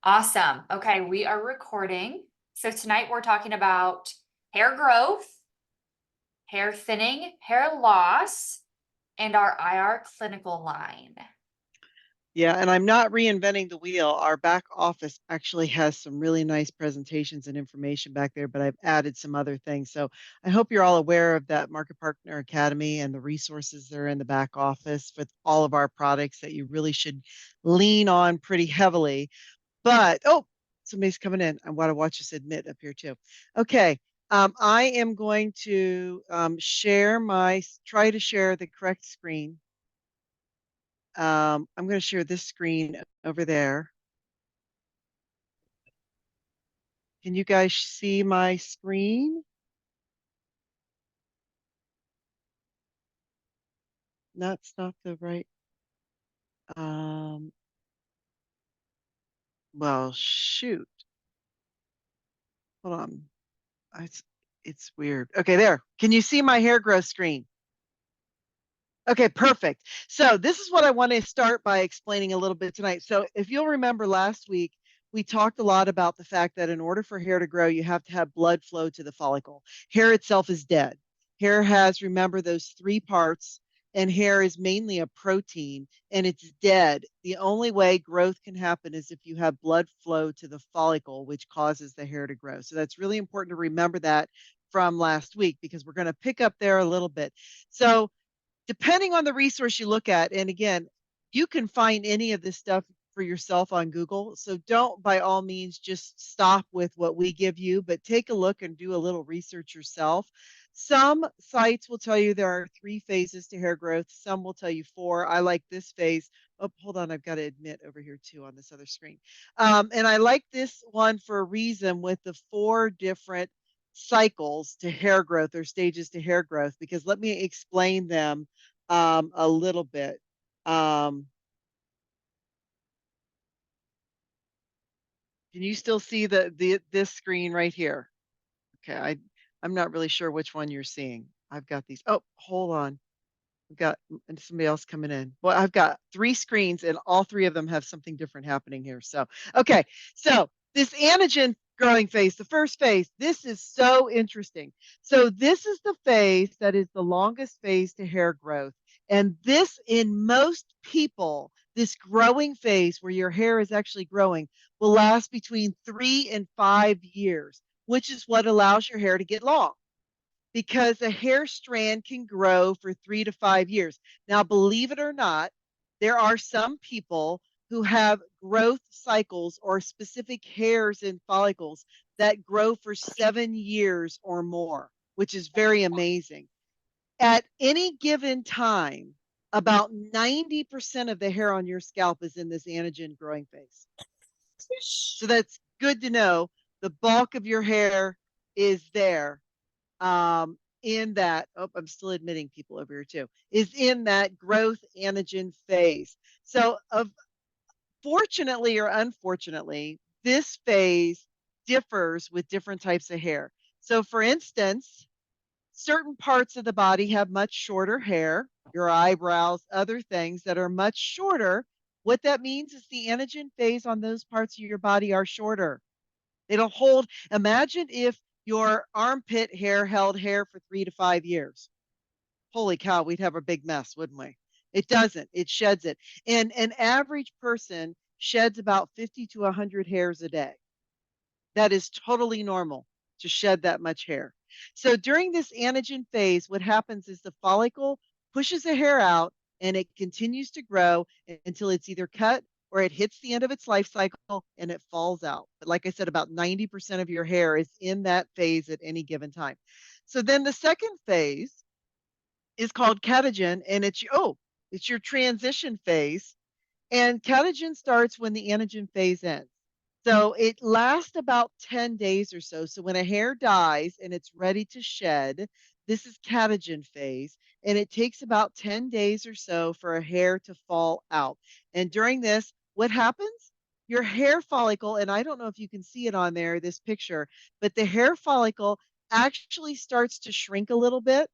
Awesome. Okay, we are recording. So tonight we're talking about hair growth, hair thinning, hair loss, and our IR clinical line. Yeah, and I'm not reinventing the wheel. Our back office actually has some really nice presentations and information back there, but I've added some other things. So I hope you're all aware of that Market Partner Academy and the resources that are in the back office with all of our products that you really should lean on pretty heavily. But, oh, somebody's coming in. I want to watch us admit up here too. Okay. I am going to try to share the correct screen. I'm going to share this screen over there. Can you guys see my screen? That's not the right. Well, shoot. Hold on. It's weird. Okay, there. Can you see my hair growth screen? Okay, perfect. So this is what I want to start by explaining a little bit tonight. So if you'll remember last week, we talked a lot about the fact that in order for hair to grow, you have to have blood flow to the follicle. Hair itself is dead. Hair has, remember, those three parts, and hair is mainly a protein, and it's dead. The only way growth can happen is if you have blood flow to the follicle, which causes the hair to grow. So that's really important to remember that from last week, because we're going to pick up there a little bit. So depending on the resource you look at, and again, you can find any of this stuff for yourself on Google. So don't by all means just stop with what we give you, but take a look and do a little research yourself. Some sites will tell you there are 3 phases to hair growth. Some will tell you 4. I like this phase. Oh, hold on. I've got to admit over here too on this other screen. And I like this one for a reason with the 4 different cycles to hair growth or stages to hair growth, because let me explain them a little bit. Can you still see this screen right here? Okay, I'm not really sure which one you're seeing. I've got these. Oh, hold on. I've got somebody else coming in. Well, I've got 3 screens and all 3 of them have something different happening here. So, okay. So this anagen growing phase, the first phase, this is so interesting. So this is the phase that is the longest phase to hair growth. And this, in most people, this growing phase where your hair is actually growing will last between 3 and 5 years, which is what allows your hair to get long, because a hair strand can grow for 3 to 5 years. Now, believe it or not, there are some people who have growth cycles or specific hairs and follicles that grow for 7 years or more, which is very amazing. At any given time, about 90% of the hair on your scalp is in this anagen growing phase. So that's good to know. The bulk of your hair is there in that. Oh, I'm still admitting people over here too, is in that growth anagen phase. So fortunately or unfortunately, this phase differs with different types of hair. So for instance, certain parts of the body have much shorter hair, your eyebrows, other things that are much shorter. What that means is the anagen phase on those parts of your body are shorter. It'll hold. Imagine if your armpit hair held hair for 3 to 5 years. Holy cow, we'd have a big mess, wouldn't we? It doesn't. It sheds it. And an average person sheds about 50 to 100 hairs a day. That is totally normal to shed that much hair. So during this anagen phase, what happens is the follicle pushes the hair out and it continues to grow until it's either cut or it hits the end of its life cycle and it falls out. But like I said, about 90% of your hair is in that phase at any given time. So then the second phase is called catagen, and it's your transition phase. And catagen starts when the anagen phase ends. So it lasts about 10 days or so. So when a hair dies and it's ready to shed, this is catagen phase. And it takes about 10 days or so for a hair to fall out. And during this, what happens? Your hair follicle, and I don't know if you can see it on there, this picture, but the hair follicle actually starts to shrink a little bit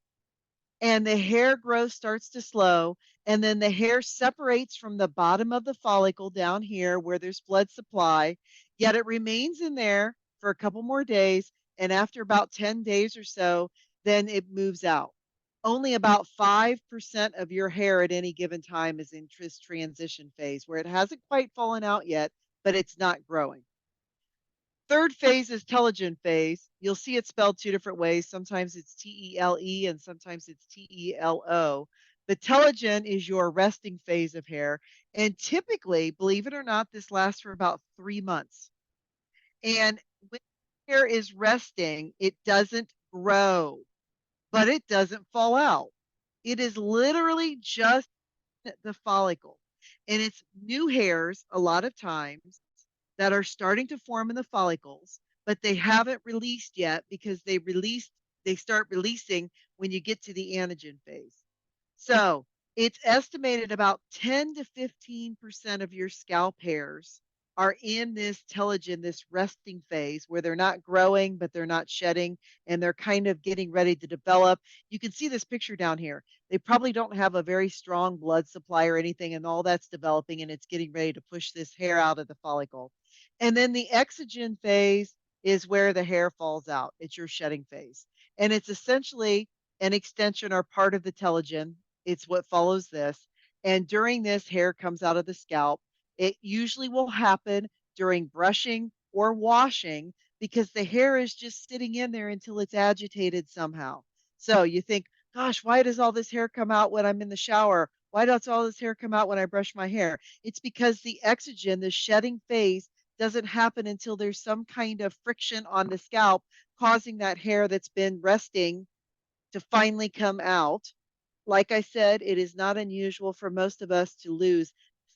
and the hair growth starts to slow. and then the hair separates from the bottom of the follicle down here where there's blood supply, yet it remains in there for a couple more days. And after about 10 days or so, then it moves out. Only about 5% of your hair at any given time is in this transition phase where it hasn't quite fallen out yet, but it's not growing. Third phase is telogen phase. You'll see it spelled two different ways. Sometimes it's T-E-L-E and sometimes it's T-E-L-O. The telogen is your resting phase of hair. And typically, believe it or not, this lasts for about 3 months. And when hair is resting, it doesn't grow, but it doesn't fall out. It is literally just the follicle. And it's new hairs a lot of times that are starting to form in the follicles, but they haven't released yet because they start releasing when you get to the anagen phase. So it's estimated about 10 to 15% of your scalp hairs are in this telogen, this resting phase where they're not growing, but they're not shedding, and they're kind of getting ready to develop. You can see this picture down here. They probably don't have a very strong blood supply or anything, and all that's developing, and it's getting ready to push this hair out of the follicle. And then the exogen phase is where the hair falls out. It's your shedding phase. And it's essentially an extension or part of the telogen. It's what follows this. And during this, hair comes out of the scalp. It usually will happen during brushing or washing because the hair is just sitting in there until it's agitated somehow. So you think, gosh, why does all this hair come out when I'm in the shower? Why does all this hair come out when I brush my hair? It's because the exogen, the shedding phase, doesn't happen until there's some kind of friction on the scalp causing that hair that's been resting to finally come out. Like I said, it is not unusual for most of us to lose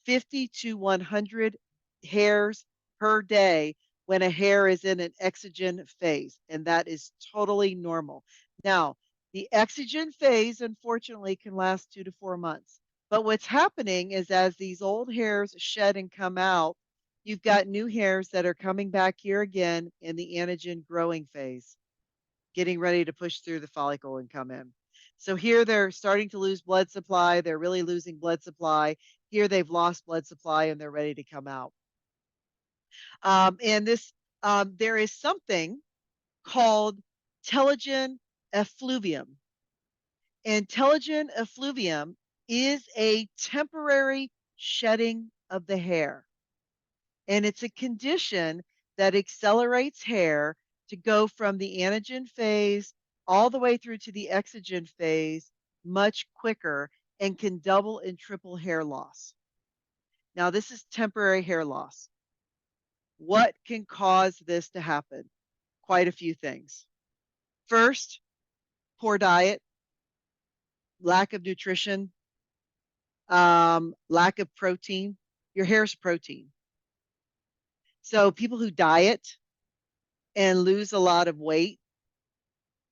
50 to 100 hairs per day when a hair is in an exogen phase, and that is totally normal. Now, the exogen phase, unfortunately, can last 2 to 4 months. But what's happening is as these old hairs shed and come out, you've got new hairs that are coming back here again in the anagen growing phase, getting ready to push through the follicle and come in. So here they're starting to lose blood supply. They're really losing blood supply. Here they've lost blood supply and they're ready to come out. And this, there is something called telogen effluvium. And telogen effluvium is a temporary shedding of the hair. And it's a condition that accelerates hair to go from the anagen phase all the way through to the exogen phase much quicker and can double and triple hair loss. Now, this is temporary hair loss. What can cause this to happen? Quite a few things. First, poor diet, lack of nutrition, lack of protein. Your hair's protein. So people who diet and lose a lot of weight,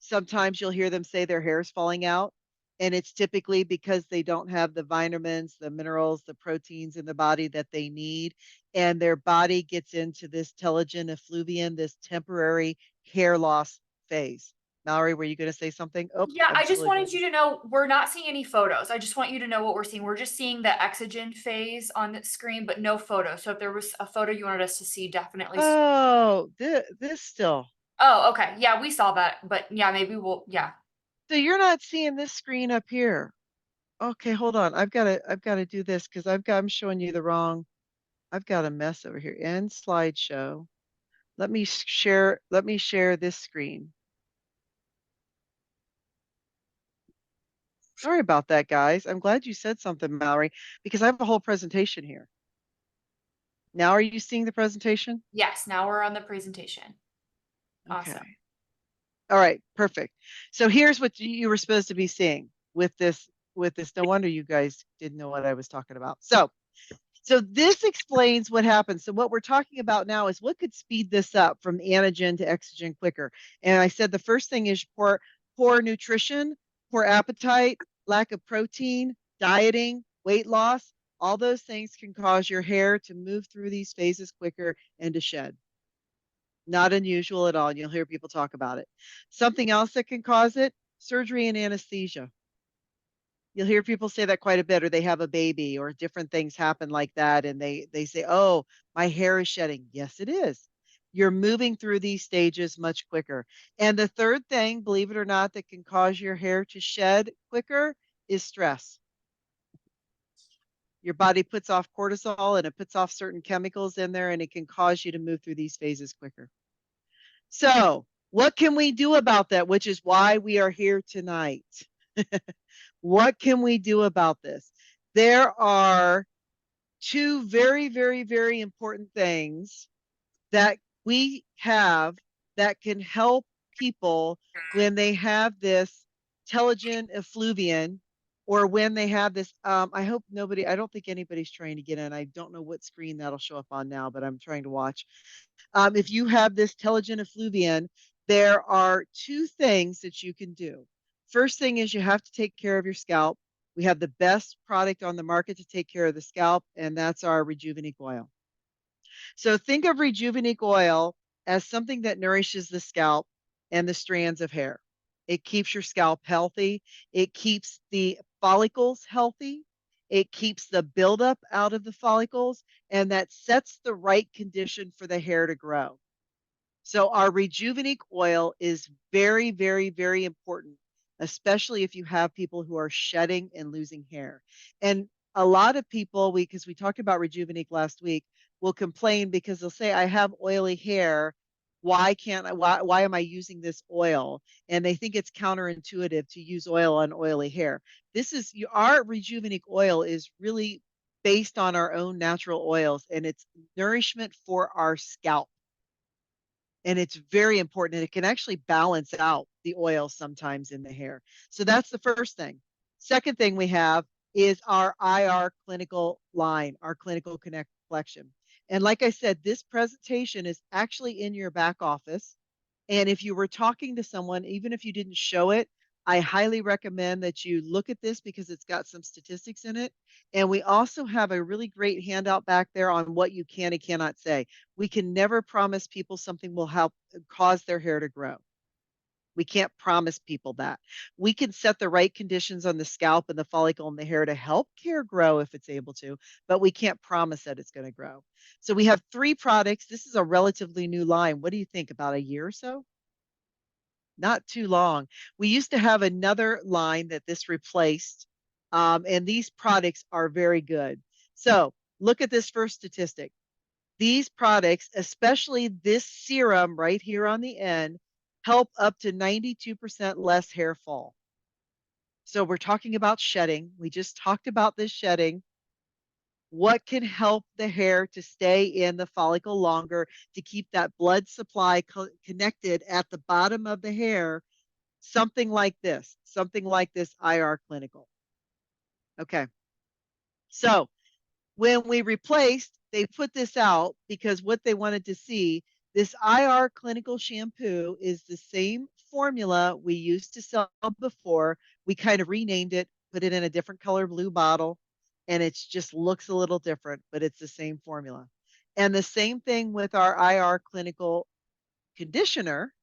sometimes you'll hear them say their hair is falling out. And it's typically because they don't have the vitamins, the minerals, the proteins in the body that they need. And their body gets into this telogen effluvium, this temporary hair loss phase. Mallory, were you going to say something? Oh, Yeah, I'm I just totally wanted going you to. to know we're not seeing any photos. I just want you to know what we're seeing. We're just seeing the exogen phase on the screen, but no photo. So if there was a photo you wanted us to see, definitely. Oh, this still. Oh, okay. Yeah, we saw that, but yeah, maybe yeah. So you're not seeing this screen up here. Okay, hold on. I've got to do this because I'm showing you the wrong. I've got a mess over here. End slideshow. Let me share this screen. Sorry about that, guys. I'm glad you said something, Mallory, because I have a whole presentation here. Now, are you seeing the presentation? Yes, now we're on the presentation. Awesome. Okay. All right, perfect. So here's what you were supposed to be seeing with this. No wonder you guys didn't know what I was talking about. So this explains what happens. So what we're talking about now is what could speed this up from anagen to exogen quicker. And I said the first thing is poor nutrition, poor appetite, lack of protein, dieting, weight loss. All those things can cause your hair to move through these phases quicker and to shed. Not unusual at all. And you'll hear people talk about it. Something else that can cause it, surgery and anesthesia. You'll hear people say that quite a bit, or they have a baby, or different things happen like that, and they say, "Oh, my hair is shedding." Yes, it is. You're moving through these stages much quicker. And the third thing, believe it or not, that can cause your hair to shed quicker is stress. Your body puts off cortisol and it puts off certain chemicals in there, and it can cause you to move through these phases quicker. So, what can we do about that? Which is why we are here tonight. What can we do about this? There are two very, very, very important things that we have that can help people when they have this telogen effluvian, or when they have this. I hope nobody, I don't think anybody's trying to get in. I don't know what screen that'll show up on now, but I'm trying to watch. If you have this telogen effluvian, there are two things that you can do. First thing is you have to take care of your scalp. We have the best product on the market to take care of the scalp, and that's our Rejuvenique oil. So think of Rejuvenique oil as something that nourishes the scalp and the strands of hair. It keeps your scalp healthy. It keeps the follicles healthy. It keeps the buildup out of the follicles, and that sets the right condition for the hair to grow. So our Rejuvenique oil is very, very, very important, especially if you have people who are shedding and losing hair. And a lot of people, because we talked about Rejuvenique last week, will complain because they'll say, I have oily hair. Why can't I, why am I using this oil? And they think it's counterintuitive to use oil on oily hair. This is our Rejuvenique oil is really based on our own natural oils, and it's nourishment for our scalp, and it's very important, and it can actually balance out the oil sometimes in the hair. So that's the first thing. Second thing we have is our IR clinical line, our clinical connect collection. And like I said, this presentation is actually in your back office. And if you were talking to someone, even if you didn't show it, I highly recommend that you look at this because it's got some statistics in it. And we also have a really great handout back there on what you can and cannot say. We can never promise people something will help cause their hair to grow. We can't promise people that. We can set the right conditions on the scalp and the follicle and the hair to help hair grow if it's able to, but we can't promise that it's going to grow. So we have three products. This is a relatively new line. What do you think? About a year or so? Not too long. We used to have another line that this replaced, and these products are very good. So look at this first statistic. These products, especially this serum right here on the end, help up to 92% less hair fall. So we're talking about shedding. We just talked about this shedding. What can help the hair to stay in the follicle longer, to keep that blood supply connected at the bottom of the hair? Something like this IR clinical. Okay. So when we replaced, they put this out because what they wanted to see, this IR clinical shampoo is the same formula we used to sell before. We kind of renamed it, put it in a different color blue bottle, and it just looks a little different, but it's the same formula. And the same thing with our IR clinical conditioner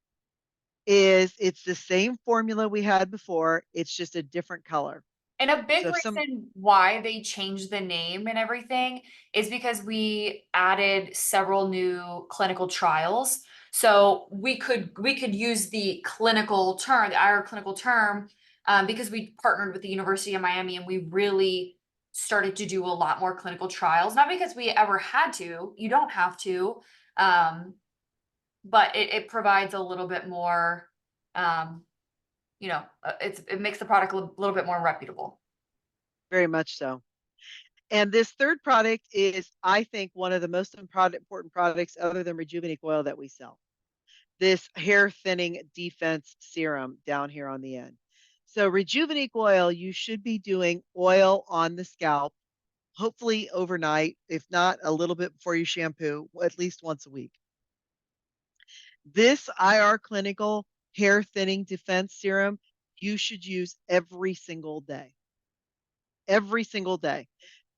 is it's the same formula we had before. It's just a different color. And a big So if some reason why they changed the name and everything is because we added several new clinical trials. So we could use the clinical term, the IR clinical term, because we partnered with the University of Miami and we really started to do a lot more clinical trials. Not because we ever had to, you don't have to, um, but it provides a little bit more, um, it makes the product a little bit more reputable. very much so. And this third product is, I think, one of the most important products other than Rejuvenique oil that we sell. This hair thinning defense serum down here on the end. So Rejuvenique oil, you should be doing oil on the scalp, hopefully overnight, if not a little bit before you shampoo, at least once a week. This IR clinical hair thinning defense serum, you should use every single day. Every single day.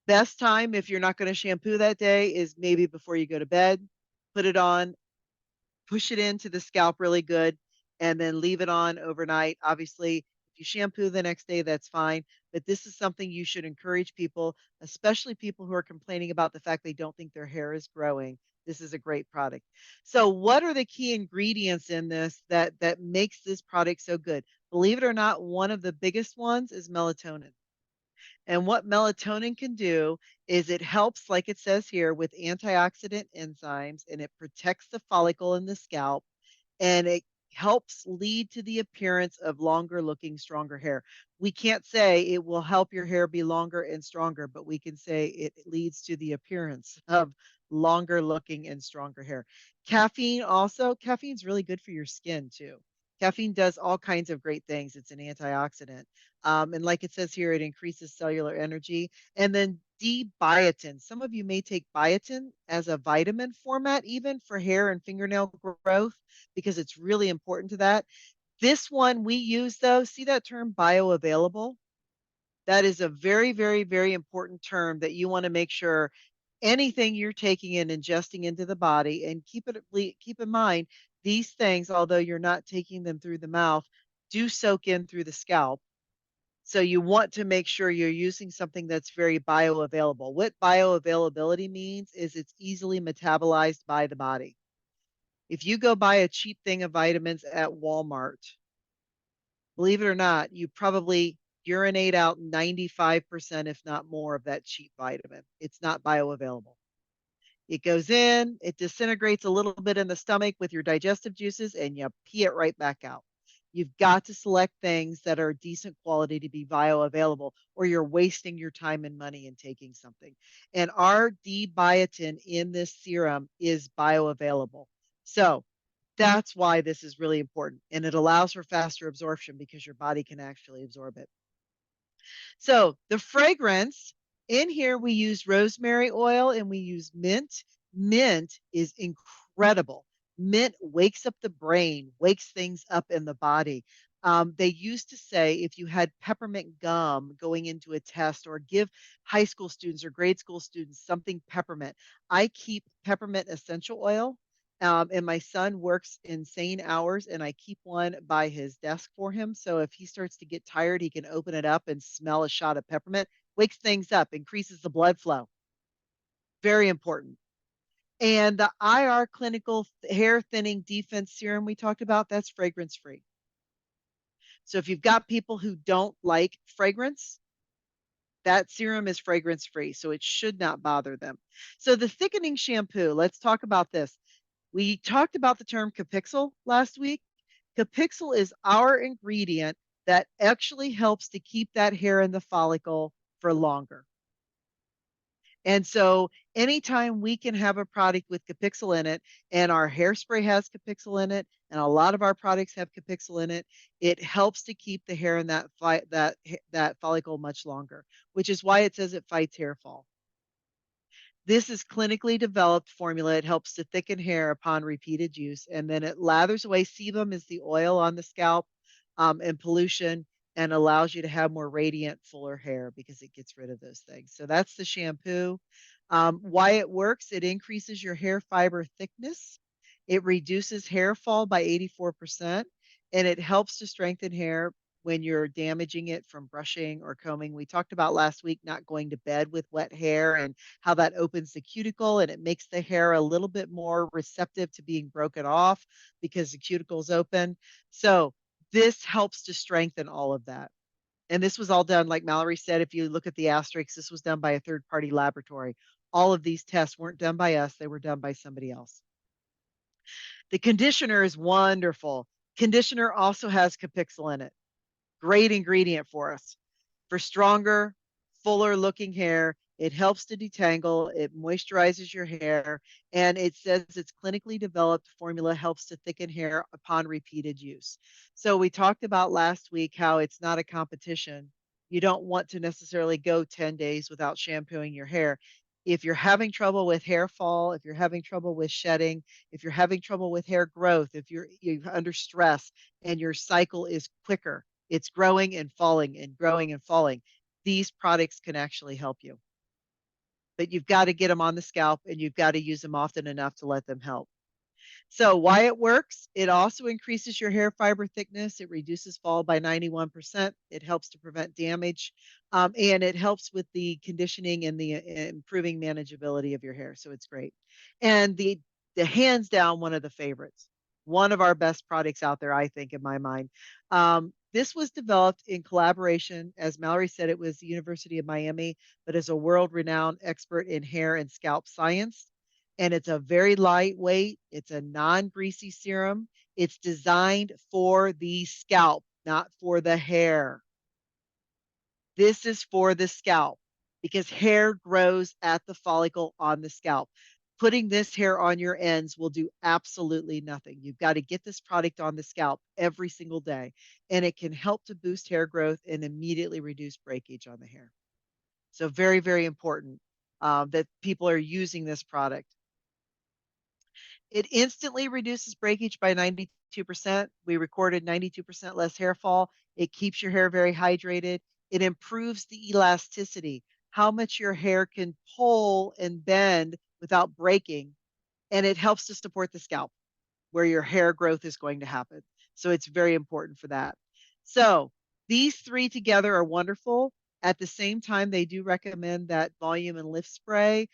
Best time if you're not going to shampoo that day is maybe before you go to bed. Put it on, push it into the scalp really good, and then leave it on overnight. Obviously, if you shampoo the next day, that's fine. but this is something you should encourage people, especially people who are complaining about the fact they don't think their hair is growing. This is a great product. So what are the key ingredients in this that makes this product so good? Believe it or not, one of the biggest ones is melatonin. And what melatonin can do is it helps, like it says here, with antioxidant enzymes, and it protects the follicle in the scalp, and it helps lead to the appearance of longer looking, stronger hair. We can't say it will help your hair be longer and stronger, but we can say it leads to the appearance of longer looking and stronger hair. Caffeine also, caffeine's really good for your skin too. Caffeine does all kinds of great things. It's an antioxidant. And like it says here, it increases cellular energy. And then D-biotin. Some of you may take biotin as a vitamin format, even for hair and fingernail growth, because it's really important to that. This one we use though, see that term bioavailable? That is a very, very, very important term that you want to make sure anything you're taking and ingesting into the body, and keep in mind these things, although you're not taking them through the mouth, do soak in through the scalp. So you want to make sure you're using something that's very bioavailable. What bioavailability means is it's easily metabolized by the body. If you go buy a cheap thing of vitamins at Walmart, believe it or not, you probably urinate out 95%, if not more, of that cheap vitamin. It's not bioavailable. It goes in, it disintegrates a little bit in the stomach with your digestive juices, and you pee it right back out. You've got to select things that are decent quality to be bioavailable, or you're wasting your time and money in taking something. And our D-biotin in this serum is bioavailable. So that's why this is really important. And it allows for faster absorption because your body can actually absorb it. So the fragrance in here, we use rosemary oil and we use mint. Mint is incredible. Mint wakes up the brain, wakes things up in the body. They used to say if you had peppermint gum going into a test, or give high school students or grade school students something peppermint. I keep peppermint essential oil, and my son works insane hours, and I keep one by his desk for him. So if he starts to get tired, he can open it up and smell a shot of peppermint, wakes things up, increases the blood flow. Very important. And the IR Clinical Hair Thinning Defense Serum we talked about, that's fragrance free. So if you've got people who don't like fragrance, that serum is fragrance free. So it should not bother them. So the thickening shampoo, let's talk about this. We talked about the term capixyl last week. Capixyl is our ingredient that actually helps to keep that hair in the follicle for longer. And so anytime we can have a product with capixyl in it, and our hairspray has capixyl in it, and a lot of our products have capixyl in it, it helps to keep the hair in that follicle much longer, which is why it says it fights hair fall. This is clinically developed formula. It helps to thicken hair upon repeated use, and then it lathers away. Sebum is the oil on the scalp, and pollution, and allows you to have more radiant, fuller hair because it gets rid of those things. So that's the shampoo. Why it works, it increases your hair fiber thickness. It reduces hair fall by 84%, and it helps to strengthen hair when you're damaging it from brushing or combing. We talked about last week not going to bed with wet hair, and how that opens the cuticle and it makes the hair a little bit more receptive to being broken off because the cuticle's open. So this helps to strengthen all of that. And this was all done, like Mallory said, if you look at the asterisks, this was done by a third party laboratory. All of these tests weren't done by us, they were done by somebody else. The conditioner is wonderful. Conditioner also has capixyl in it. Great ingredient for us. For stronger, fuller looking hair, it helps to detangle, it moisturizes your hair, and it says its clinically developed formula helps to thicken hair upon repeated use. So we talked about last week how it's not a competition. You don't want to necessarily go 10 days without shampooing your hair. If you're having trouble with hair fall, if you're having trouble with shedding, if you're having trouble with hair growth, if you're under stress and your cycle is quicker, it's growing and falling and growing and falling, these products can actually help you. But you've got to get them on the scalp, and you've got to use them often enough to let them help. So why it works, it also increases your hair fiber thickness. It reduces fall by 91%. It helps to prevent damage. And it helps with the conditioning and the improving manageability of your hair. So it's great. And the hands down one of the favorites, one of our best products out there, I think, in my mind. This was developed in collaboration, as Mallory said, it was the University of Miami, but as a world-renowned expert in hair and scalp science. And it's a very lightweight, it's a non-greasy serum. It's designed for the scalp, not for the hair. This is for the scalp because hair grows at the follicle on the scalp. Putting this hair on your ends will do absolutely nothing. You've got to get this product on the scalp every single day, and it can help to boost hair growth and immediately reduce breakage on the hair. So very, very important that people are using this product. It instantly reduces breakage by 92%. We recorded 92% less hair fall. It keeps your hair very hydrated. It improves the elasticity, how much your hair can pull and bend without breaking. And it helps to support the scalp where your hair growth is going to happen. So it's very important for that. So these three together are wonderful. At the same time, they do recommend that volume and lift spray.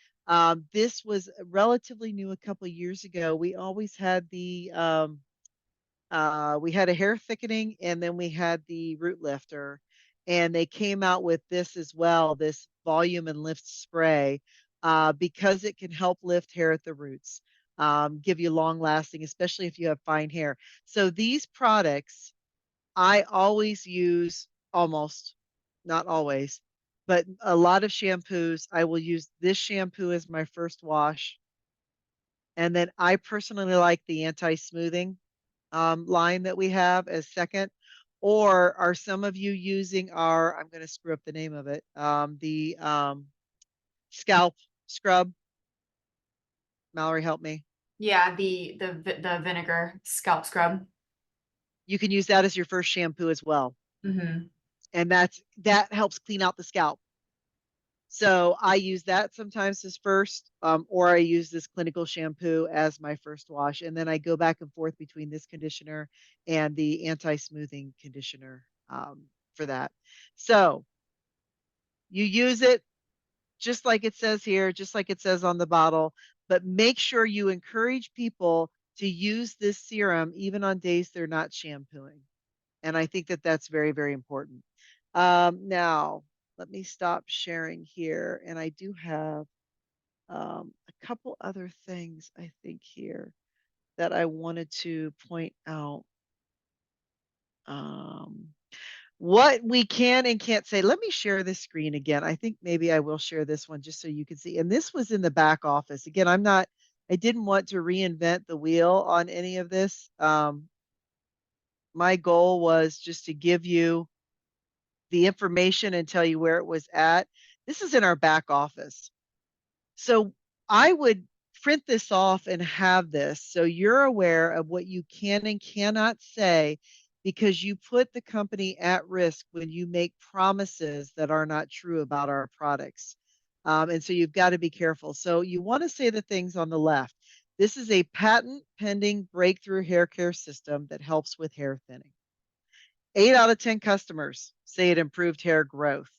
This was relatively new a couple of years ago. We always had we had a hair thickening and then we had the root lifter. And they came out with this as well, this volume and lift spray, because it can help lift hair at the roots, give you long lasting, especially if you have fine hair. So these products, I always use almost, not always, but a lot of shampoos. I will use this shampoo as my first wash. And then I personally like the anti-smoothing line that we have as second. Or are some of you using our, I'm going to screw up the name of it, the scalp scrub? Mallory, help me. Yeah, the vinegar scalp scrub. You can use that as your first shampoo as well. Mm-hmm. And that helps clean out the scalp. So I use that sometimes as first, or I use this clinical shampoo as my first wash. And then I go back and forth between this conditioner and the anti-smoothing conditioner for that. So you use it just like it says here, just like it says on the bottle, but make sure you encourage people to use this serum even on days they're not shampooing. And I think that that's very, very important. Now, let me stop sharing here. And I do have a couple other things I think here that I wanted to point out. Um, what we can and can't say. Let me share this screen again. I think maybe I will share this one just so you can see. And this was in the back office. Again, I didn't want to reinvent the wheel on any of this. My goal was just to give you the information and tell you where it was at. This is in our back office. So I would print this off and have this so you're aware of what you can and cannot say because you put the company at risk when you make promises that are not true about our products. And so you've got to be careful. So you want to say the things on the left. This is a patent pending breakthrough hair care system that helps with hair thinning. 8 out of 10 customers say it improved hair growth.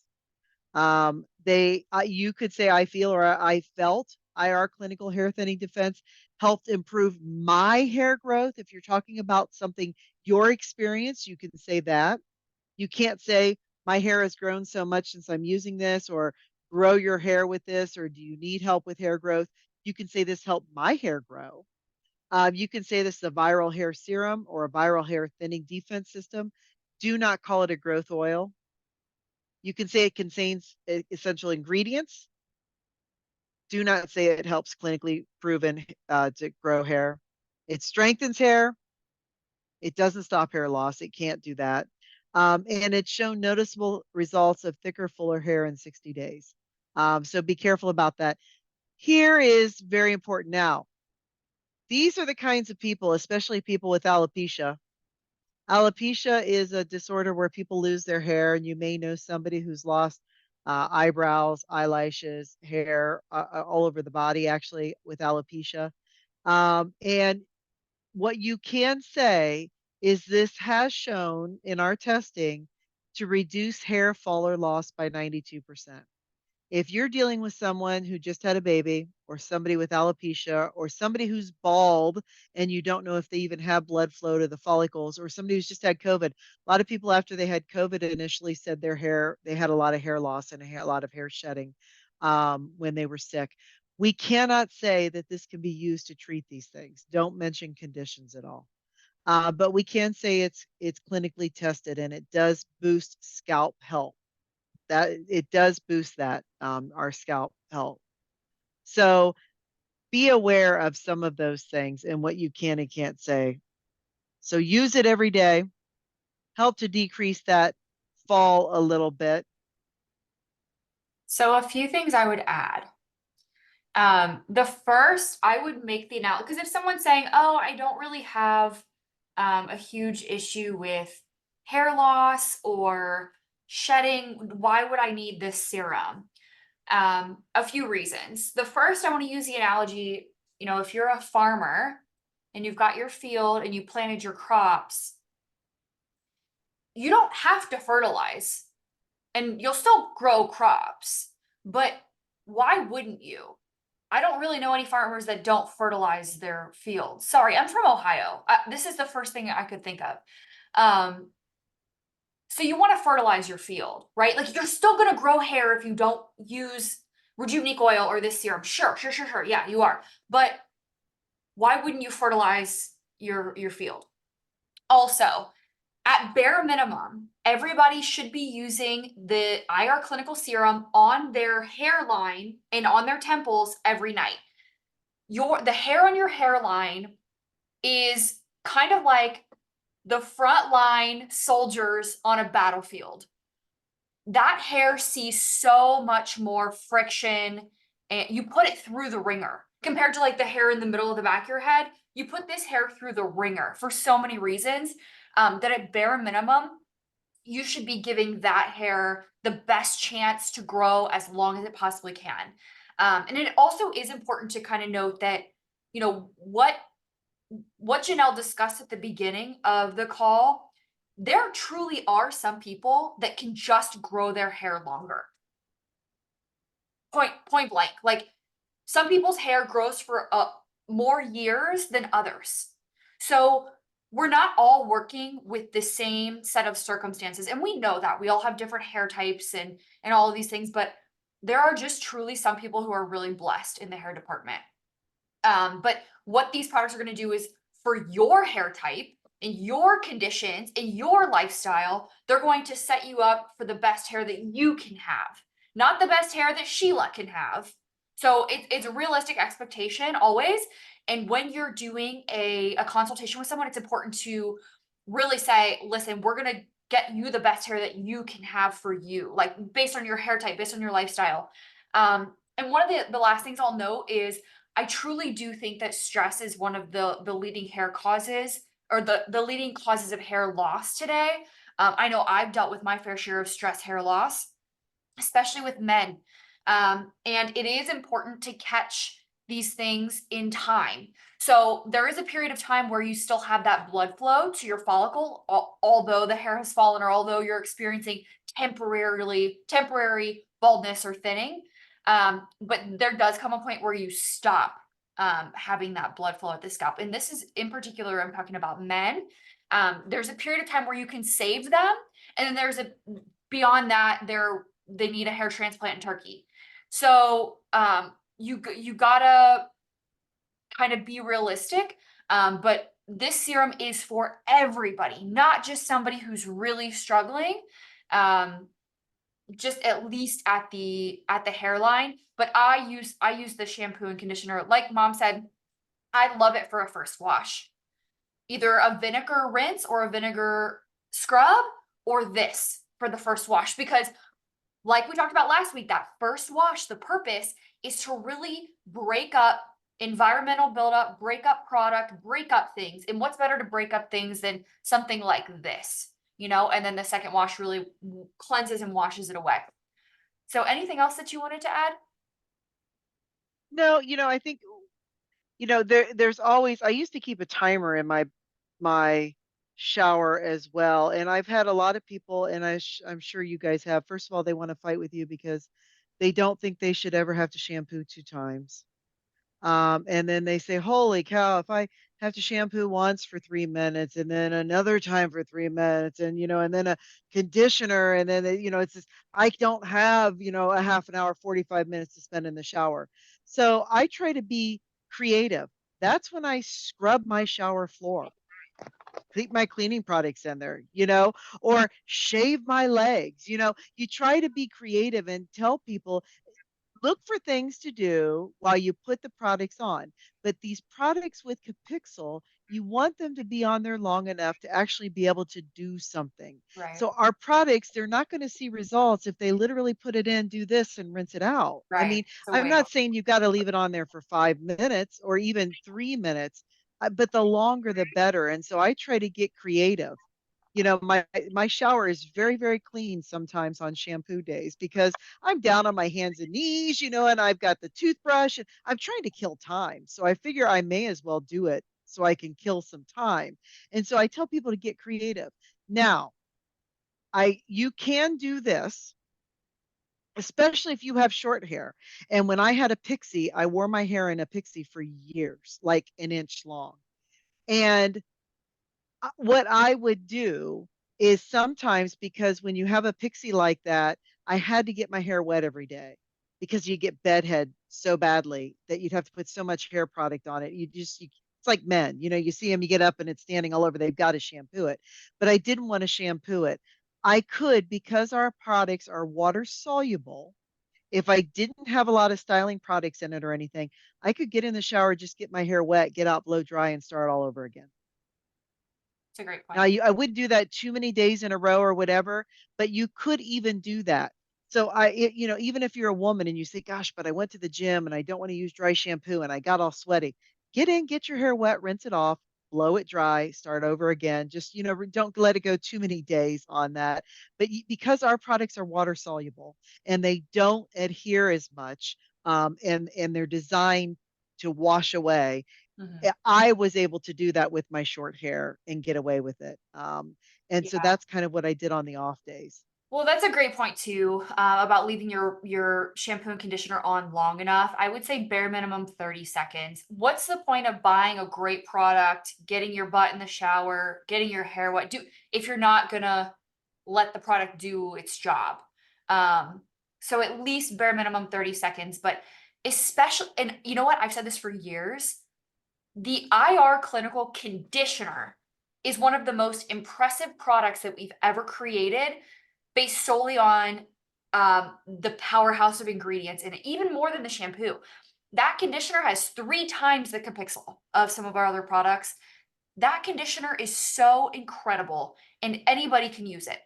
You could say I feel or I felt IR Clinical Hair Thinning Defense helped improve my hair growth. If you're talking about something your experience, you can say that. You can't say my hair has grown so much since I'm using this, or grow your hair with this, or do you need help with hair growth? You can say this helped my hair grow. You can say this is a viral hair serum or a viral hair thinning defense system. Do not call it a growth oil. You can say it contains essential ingredients. Do not say it helps clinically proven to grow hair. It strengthens hair. It doesn't stop hair loss. It can't do that. And it's shown noticeable results of thicker, fuller hair in 60 days. So be careful about that. Here is very important now. These are the kinds of people, especially people with alopecia. Alopecia is a disorder where people lose their hair, and you may know somebody who's lost eyebrows, eyelashes, hair all over the body, actually, with alopecia. And what you can say is this has shown in our testing to reduce hair fall or loss by 92%. If you're dealing with someone who just had a baby or somebody with alopecia or somebody who's bald and you don't know if they even have blood flow to the follicles, or somebody who's just had COVID, a lot of people after they had COVID initially said their hair, they had a lot of hair loss and a lot of hair shedding when they were sick. We cannot say that this can be used to treat these things. Don't mention conditions at all. But we can say it's clinically tested and it does boost scalp health. That it does boost that our scalp health. So be aware of some of those things and what you can and can't say. So use it every day. Help to decrease that fall a little bit. So a few things I would add. The first, I would make the analogy, because if someone's saying, oh, I don't really have a huge issue with hair loss or shedding, why would I need this serum? A few reasons. The first, I want to use the analogy, if you're a farmer and you've got your field and you planted your crops, you don't have to fertilize and you'll still grow crops, but why wouldn't you? I don't really know any farmers that don't fertilize their fields. Sorry, I'm from Ohio. This is the first thing I could think of. So you want to fertilize your field, right? Like you're still going to grow hair if you don't use Rejuvenique oil or this serum. Sure. Yeah, you are. But why wouldn't you fertilize your field? Also, at bare minimum, everybody should be using the IR Clinical Serum on their hairline and on their temples every night. The hair on your hairline is kind of like the frontline soldiers on a battlefield. That hair sees so much more friction and you put it through the ringer compared to like the hair in the middle of the back of your head. You put this hair through the ringer for so many reasons that at bare minimum, you should be giving that hair the best chance to grow as long as it possibly can. And it also is important to kind of note that, what Janelle discussed at the beginning of the call, there truly are some people that can just grow their hair longer. Point blank. Like some people's hair grows for more years than others. So we're not all working with the same set of circumstances. And we know that we all have different hair types and all of these things, but there are just truly some people who are really blessed in the hair department. But what these products are going to do is for your hair type and your conditions and your lifestyle, they're going to set you up for the best hair that you can have, not the best hair that Sheila can have. So it's a realistic expectation always. And when you're doing a consultation with someone, it's important to really say, listen, we're going to get you the best hair that you can have for you, like based on your hair type, based on your lifestyle. And one of the last things I'll note is I truly do think that stress is one of the leading hair causes or the leading causes of hair loss today. I know I've dealt with my fair share of stress hair loss, especially with men. And it is important to catch these things in time. So there is a period of time where you still have that blood flow to your follicle, although the hair has fallen or although you're experiencing temporary baldness or thinning. But there does come a point where you stop having that blood flow at the scalp. And this is in particular, I'm talking about men. There's a period of time where you can save them. And then there's beyond that, they need a hair transplant in Turkey. So you gotta kind of be realistic. But this serum is for everybody, not just somebody who's really struggling. Just at least at the hairline. But I use the shampoo and conditioner. Like mom said, I love it for a first wash. Either a vinegar rinse or a vinegar scrub or this for the first wash, because like we talked about last week, that first wash, the purpose is to really break up environmental buildup, break up product, break up things. And what's better to break up things than something like this, and then the second wash really cleanses and washes it away. So anything else that you wanted to add? No, I think there's always, I used to keep a timer in my shower as well. And I've had a lot of people, and I'm sure you guys have. First of all, they want to fight with you because they don't think they should ever have to shampoo 2 times. And then they say, holy cow, if I have to shampoo once for 3 minutes and then another time for 3 minutes and then a conditioner and then, it's just, I don't have, a half an hour, 45 minutes to spend in the shower. So I try to be creative. That's when I scrub my shower floor, keep my cleaning products in there, or shave my legs. You try to be creative and tell people look for things to do while you put the products on. But these products with Capixel, you want them to be on there long enough to actually be able to do something. Right. So our products, they're not going to see results if they literally put it in, do this, and rinse it out. I Right. mean, So I'm wait. not saying you've got to leave it on there for 5 minutes or even 3 minutes, but the longer the better. And so I try to get creative. My shower is very, very clean sometimes on shampoo days because I'm down on my hands and knees, and I've got the toothbrush and I'm trying to kill time. So I figure I may as well do it so I can kill some time. And so I tell people to get creative. Now, you can do this, especially if you have short hair. And when I had a pixie, I wore my hair in a pixie for years, like an inch long. And what I would do is sometimes, because when you have a pixie like that, I had to get my hair wet every day because you get bedhead so badly that you'd have to put so much hair product on it. It's like men, you see them, you get up and it's standing all over. They've got to shampoo it. But I didn't want to shampoo it. I could, because our products are water soluble. If I didn't have a lot of styling products in it or anything, I could get in the shower, just get my hair wet, get out, blow dry, and start all over again. It's a great Now, point. I wouldn't do that too many days in a row or whatever, but you could even do that. So even if you're a woman and you say, gosh, but I went to the gym and I don't want to use dry shampoo and I got all sweaty, get in, get your hair wet, rinse it off, blow it dry, start over again. Just, don't let it go too many days on that. But because our products are water soluble and they don't adhere as much, and they're designed to wash away, Mhm. I was able to do that with my short hair and get away with it. And so Yeah. that's kind of what I did on the off days. Well, that's a great point too, about leaving your shampoo and conditioner on long enough. I would say bare minimum 30 seconds. What's the point of buying a great product, getting your butt in the shower, getting your hair wet, if you're not gonna let the product do its job? Um, so at least bare minimum 30 seconds, but especially, and you know what? I've said this for years. The IR Clinical Conditioner is one of the most impressive products that we've ever created based solely on the powerhouse of ingredients in it, even more than the shampoo. That conditioner has 3 times the capixel of some of our other products. That conditioner is so incredible, and anybody can use it.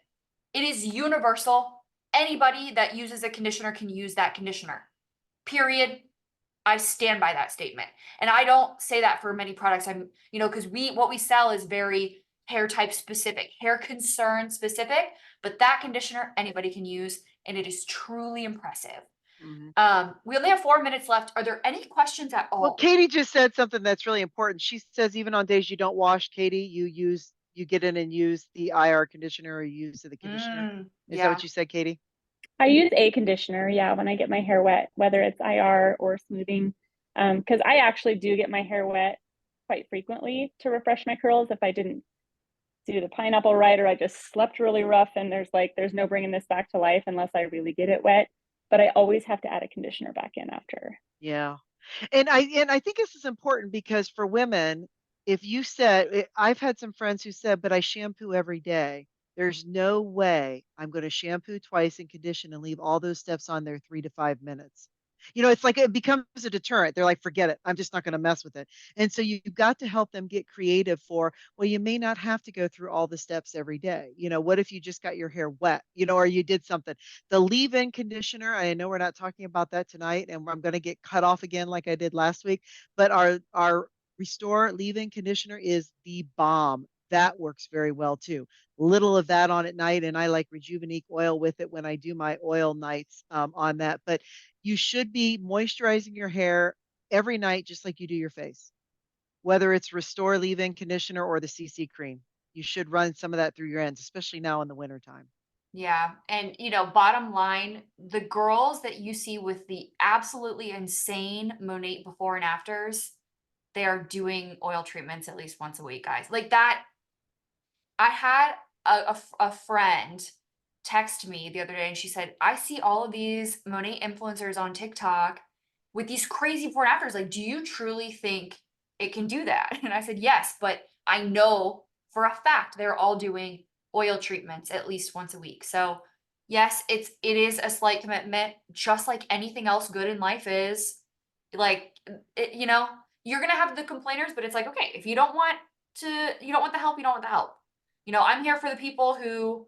It is universal. Anybody that uses a conditioner can use that conditioner. Period. I stand by that statement. And I don't say that for many products. Because what we sell is very hair type specific, hair concern specific, but that conditioner anybody can use, and it is truly impressive. Mhm. We only have 4 minutes left. Are there any questions at Well, all? Katie just said something that's really important. She says even on days you don't wash, Katie, you get in and use the IR conditioner or you use the conditioner. Is that Yeah. what you said, Katie? I use a conditioner, yeah, when I get my hair wet, whether it's IR or smoothing. Because I actually do get my hair wet quite frequently to refresh my curls if I didn't do the pineapple right or I just slept really rough and there's no bringing this back to life unless I really get it wet. But I always have to add a conditioner back in after. Yeah. And I think this is important because for women, if you said I've had some friends who said, but I shampoo every day. There's no way I'm going to shampoo twice and condition and leave all those steps on there 3 to 5 minutes. It's like it becomes a deterrent. They're like, forget it. I'm just not going to mess with it. And so you've got to help them get creative for, well, you may not have to go through all the steps every day. What if you just got your hair wet, or you did something? The leave-in conditioner, I know we're not talking about that tonight, and I'm going to get cut off again like I did last week, but our Restore leave-in conditioner is the bomb. That works very well too. Little of that on at night, and I like Rejuvenique oil with it when I do my oil nights on that. But you should be moisturizing your hair every night, just like you do your face. Whether it's Restore Leave-In Conditioner or the CC Cream, you should run some of that through your ends, especially now in the wintertime. Yeah. And, bottom line, the girls that you see with the absolutely insane Monat before and afters, they are doing oil treatments at least once a week, guys. Like that. I had a friend text me the other day and she said, I see all of these Monat influencers on TikTok with these crazy before and afters. Like, do you truly think it can do that? And I said, yes, but I know for a fact they're all doing oil treatments at least once a week. So yes, it is a slight commitment, just like anything else good in life is. Like, you're gonna have the complainers, but it's like, okay, if you don't want you don't want the help, you don't want the help. I'm here for the people who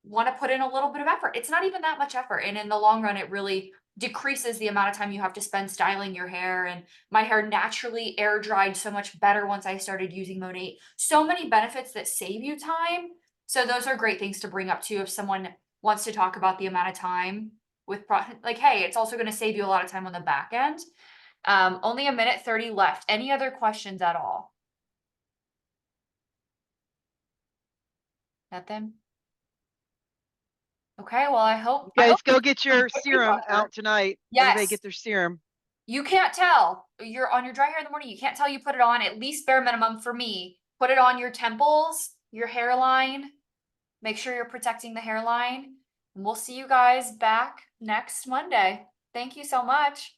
want to put in a little bit of effort. It's not even that much effort. And in the long run, it really decreases the amount of time you have to spend styling your hair. And my hair naturally air dried so much better once I started using Monat. So many benefits that save you time. So those are great things to bring up too. If someone wants to talk about the amount of time with like, hey, it's also going to save you a lot of time on the back end. Only a minute 30 left. Any other questions at all? Nothing? Okay, well, I hope You guys this go get your was a serum buffer. out tonight. Everybody Yes. get their serum. You can't tell. You're on your dry hair in the morning. You can't tell you put it on, at least bare minimum for me. Put it on your temples, your hairline. Make sure you're protecting the hairline. And we'll see you guys back next Monday. Thank you so much.